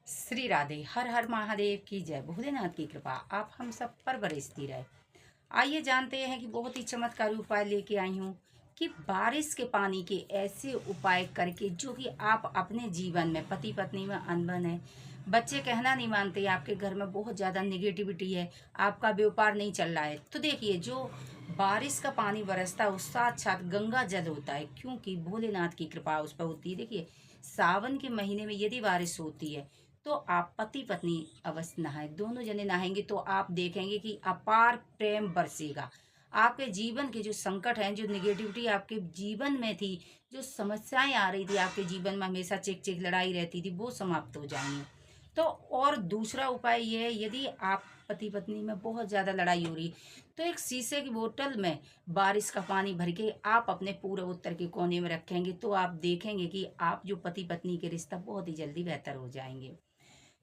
श्री राधे। हर हर महादेव की जय। भोलेनाथ की कृपा आप हम सब पर बरसती रहे। आइए जानते हैं कि बहुत ही चमत्कारी उपाय लेके आई हूँ कि बारिश के पानी के ऐसे उपाय करके जो कि आप अपने जीवन में पति पत्नी में अनबन है, बच्चे कहना नहीं मानते, आपके घर में बहुत ज़्यादा निगेटिविटी है, आपका व्यापार नहीं चल रहा है, तो देखिए जो बारिश का पानी बरसता है वो साक्षात गंगा जल होता है, क्योंकि भोलेनाथ की कृपा उस पर होती है। देखिए सावन के महीने में यदि बारिश होती है तो आप पति पत्नी अवश्य नहाए, दोनों जने नहाएंगे तो आप देखेंगे कि अपार प्रेम बरसेगा। आपके जीवन के जो संकट हैं, जो निगेटिविटी आपके जीवन में थी, जो समस्याएं आ रही थी आपके जीवन में, हमेशा चिक चिक लड़ाई रहती थी, वो समाप्त हो जाएंगी। तो और दूसरा उपाय ये है, यदि आप पति पत्नी में बहुत ज़्यादा लड़ाई हो रही तो एक शीशे की बोतल में बारिश का पानी भर के आप अपने पूर्व उत्तर के कोने में रखेंगे तो आप देखेंगे कि आप जो पति पत्नी के रिश्ता बहुत ही जल्दी बेहतर हो जाएंगे।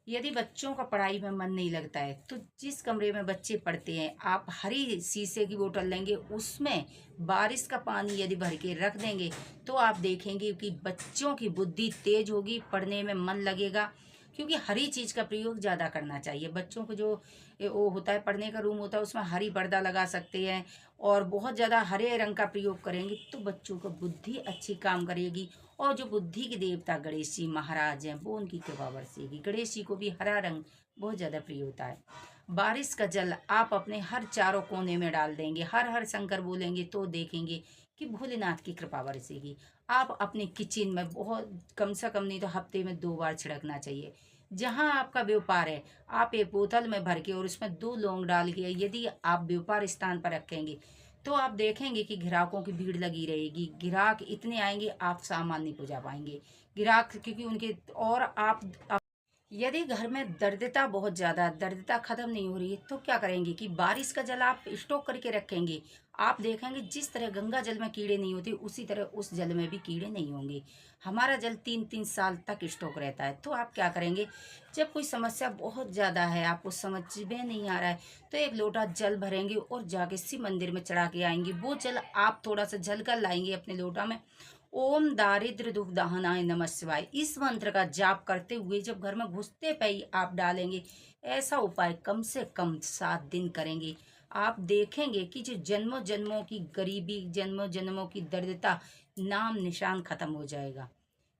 यदि बच्चों का पढ़ाई में मन नहीं लगता है तो जिस कमरे में बच्चे पढ़ते हैं आप हरी शीशे की बोतल लेंगे, उसमें बारिश का पानी यदि भर के रख देंगे तो आप देखेंगे कि बच्चों की बुद्धि तेज होगी, पढ़ने में मन लगेगा। क्योंकि हरी चीज़ का प्रयोग ज़्यादा करना चाहिए। बच्चों को जो वो होता है, पढ़ने का रूम होता है, उसमें हरी पर्दा लगा सकते हैं और बहुत ज़्यादा हरे रंग का प्रयोग करेंगे तो बच्चों को बुद्धि अच्छी काम करेगी। और जो बुद्धि के देवता गणेश जी महाराज हैं वो उनकी कृपा बरसेगी। गणेश जी को भी हरा रंग बहुत ज़्यादा प्रिय होता है। बारिश का जल आप अपने हर चारों कोने में डाल देंगे, हर हर शंकर बोलेंगे तो देखेंगे कि भोलेनाथ की कृपा बरसेगी। आप अपने किचन में बहुत कम से कम नहीं तो हफ्ते में 2 बार छिड़कना चाहिए। जहाँ आपका व्यापार है आप एक बोतल में भर के और उसमें 2 लौंग डाल के यदि आप व्यापार स्थान पर रखेंगे तो आप देखेंगे कि ग्राहकों की भीड़ लगी रहेगी। ग्राहक इतने आएंगे आप सामान नहीं पहुंचा पाएंगे। ग्राहक क्योंकि उनके और आप यदि घर में दरिद्रता बहुत ज़्यादा, दरिद्रता खत्म नहीं हो रही है तो क्या करेंगे कि बारिश का जल आप स्टॉक करके रखेंगे। आप देखेंगे जिस तरह गंगा जल में कीड़े नहीं होते उसी तरह उस जल में भी कीड़े नहीं होंगे। हमारा जल 3-3 साल तक स्टॉक रहता है। तो आप क्या करेंगे, जब कोई समस्या बहुत ज़्यादा है, आपको समझ में नहीं आ रहा है, तो एक लोटा जल भरेंगे और जाके शिव मंदिर में चढ़ा के आएंगे। वो जल आप थोड़ा सा झल कर लाएंगे अपने लोटा में। ओम दारिद्र दुख दहनाय नमः शिवाय इस मंत्र का जाप करते हुए जब घर में घुसते पे ही आप डालेंगे, ऐसा उपाय कम से कम 7 दिन करेंगे, आप देखेंगे कि जो जन्मों जन्मों की गरीबी, जन्मों जन्मों की दरिद्रता नाम निशान खत्म हो जाएगा।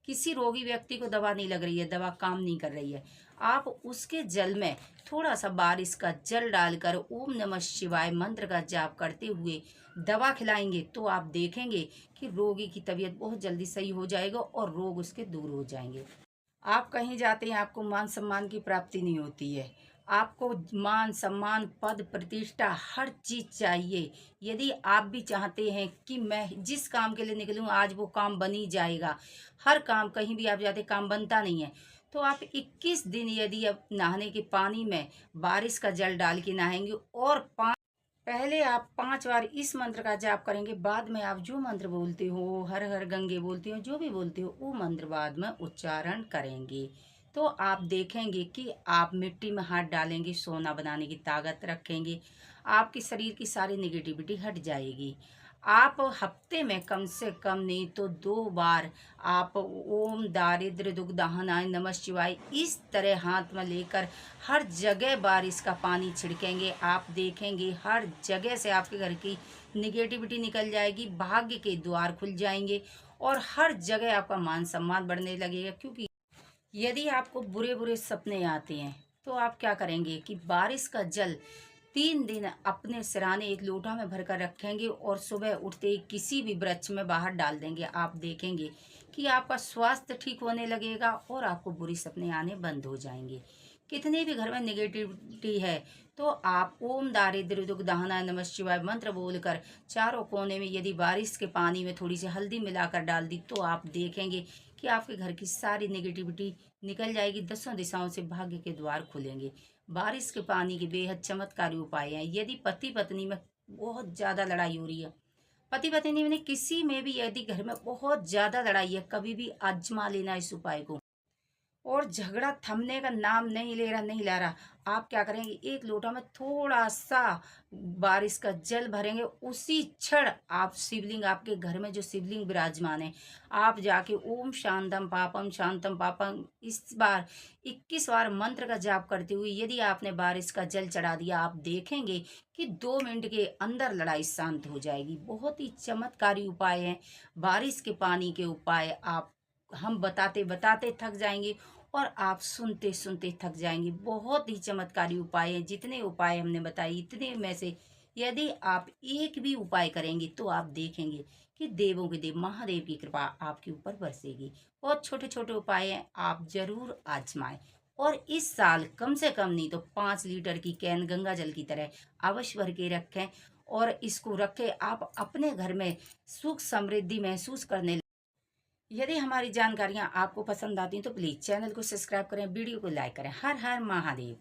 किसी रोगी व्यक्ति को दवा नहीं लग रही है, दवा काम नहीं कर रही है, आप उसके जल में थोड़ा सा बारिश का जल डालकर ओम नमः शिवाय मंत्र का जाप करते हुए दवा खिलाएंगे तो आप देखेंगे कि रोगी की तबीयत बहुत जल्दी सही हो जाएगा और रोग उसके दूर हो जाएंगे। आप कहीं जाते हैं आपको मान सम्मान की प्राप्ति नहीं होती है, आपको मान सम्मान पद प्रतिष्ठा हर चीज चाहिए। यदि आप भी चाहते हैं कि मैं जिस काम के लिए निकलूं आज वो काम बन ही जाएगा, हर काम कहीं भी आप जाते काम बनता नहीं है, तो आप 21 दिन यदि आप नहाने के पानी में बारिश का जल डाल के नहाएंगे और पहले आप 5 बार इस मंत्र का जाप करेंगे, बाद में आप जो मंत्र बोलते हो, हर हर गंगे बोलते हो, जो भी बोलते हो वो मंत्र बाद में उच्चारण करेंगे तो आप देखेंगे कि आप मिट्टी में हाथ डालेंगे, सोना बनाने की ताकत रखेंगे, आपके शरीर की सारी निगेटिविटी हट जाएगी। आप हफ्ते में कम से कम नहीं तो 2 बार आप ओम दारिद्र दुख दहनाय नमः शिवाय इस तरह हाथ में लेकर हर जगह बारिश का पानी छिड़केंगे। आप देखेंगे हर जगह से आपके घर की निगेटिविटी निकल जाएगी, भाग्य के द्वार खुल जाएंगे और हर जगह आपका मान सम्मान बढ़ने लगेगा। क्योंकि यदि आपको बुरे बुरे सपने आते हैं तो आप क्या करेंगे कि बारिश का जल 3 दिन अपने सिराने एक लोटा में भरकर रखेंगे और सुबह उठते ही किसी भी वृक्ष में बाहर डाल देंगे। आप देखेंगे कि आपका स्वास्थ्य ठीक होने लगेगा और आपको बुरी सपने आने बंद हो जाएंगे। कितने भी घर में निगेटिविटी है तो आप ओम दारिद्र्य दुख दहनाय नमः शिवाय मंत्र बोलकर चारों कोने में यदि बारिश के पानी में थोड़ी सी हल्दी मिलाकर डाल दी तो आप देखेंगे कि आपके घर की सारी नेगेटिविटी निकल जाएगी, 10 दिशाओं से भाग्य के द्वार खुलेंगे। बारिश के पानी के बेहद चमत्कारी उपाय हैं। यदि पति पत्नी में बहुत ज़्यादा लड़ाई हो रही है, पति पत्नी में किसी में भी यदि घर में बहुत ज़्यादा लड़ाई है, कभी भी आजमा लेना इस उपाय को। और झगड़ा थमने का नाम नहीं ले रहा, नहीं ला रहा। आप क्या करेंगे, एक लोटा में थोड़ा-सा बारिश का जल भरेंगे, उसी क्षण आप शिवलिंग, आपके घर में जो शिवलिंग विराजमान है, आप जाके ओम शांतम पापम इस बार 21 बार मंत्र का जाप करते हुए यदि आपने बारिश का जल चढ़ा दिया, आप देखेंगे कि 2 मिनट के अंदर लड़ाई शांत हो जाएगी। बहुत ही चमत्कारी उपाय हैं। बारिश के पानी के उपाय आप हम बताते-बताते थक जाएँगे और आप सुनते-सुनते थक जाएँगे। बहुत ही चमत्कारी उपाय हैं। जितने उपाय हमने बताए, इतने में से यदि आप एक भी उपाय करेंगे, तो आप देखेंगे कि देवों के देव महादेव की कृपा आपके ऊपर बरसेगी। बहुत छोटे-छोटे उपाय हैं, आप ज़रूर आज़माएँ। और इस साल कम से कम नहीं तो 5 लीटर की कैन गंगा जल की तरह अवश्य भर के रखें, और इसको रखें आप अपने घर में सुख समृद्धि महसूस करने। यदि हमारी जानकारियाँ आपको पसंद आती हैं तो प्लीज़ चैनल को सब्सक्राइब करें, वीडियो को लाइक करें। हर हर महादेव।